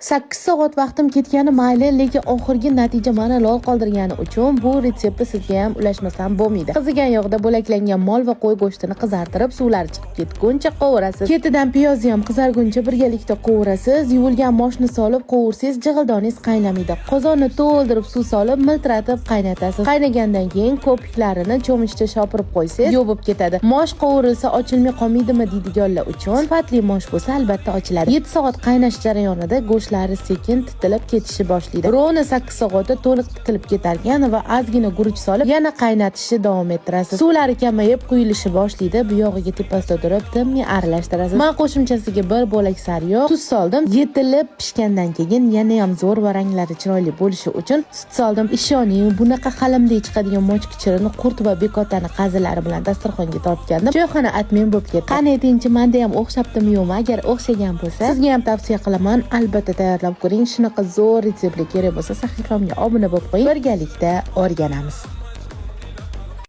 8 soat vaqtim ketgani mayli, lekin oxirgi natija meni lol qoldirgani uchun bu retseptni sizga ham ulashmasam bo'lmaydi. Qizigan yog'da bo'laklangan mol va qo'y go'shtini qizartirib, suvlari chiqib ketguncha qovurasiz. Ketidan piyozni ham qizarguncha birgalikda qovurasiz. Yuvilgan moshni solib qovursangiz, jig'ildoningiz qaynamaydi. Qozonni to'ldirib suv solib, miltiratib qaynatasiz. Qaynagandan keyin ko'piklarini cho'michda shopirib qo'ysangiz, yovib ketadi. Mosh qovurilsa ochilmay qolmaydimi deydiganlar uchun, sifatli mosh bo'lsa albatta ochiladi. 7 soat qaynash jarayonida go'shtlari sekin titilib ketishi boshlaydi. Rovni 8 soatda to'liq titilib ketarkan va ozgina guruch solib yana qaynatishni davom ettirasiz. Suvlari kamayib quyilishi boshlaydi. Bu yog'iga tepasida turib tinmay aralashtirasiz. Men qo'shimchasiga bir bo'lak sariyog', tuz soldim. Yetilib pishgandan keyin yana ham zo'r va ranglari chiroyli bo'lishi uchun sut soldim. Ishoning, bunaqa qalamdek chiqadigan mochkichirini qurt va bekotani qazilari bilan dasturxonga tortgandim. Choyxona atmen bo'lib ketdi. Qani aytingchi, menda ham o'xshabdimi yo'qmi? Agar o'xshagan bo'lsa, sizga ham tavsiya qilaman. Albatta tayyorlab ko'ring. Shunaqa zo'r retseptlar kerak bo'lsa, sahifamga obuna bo'lib qo'ying. Birgalikda o'rganamiz.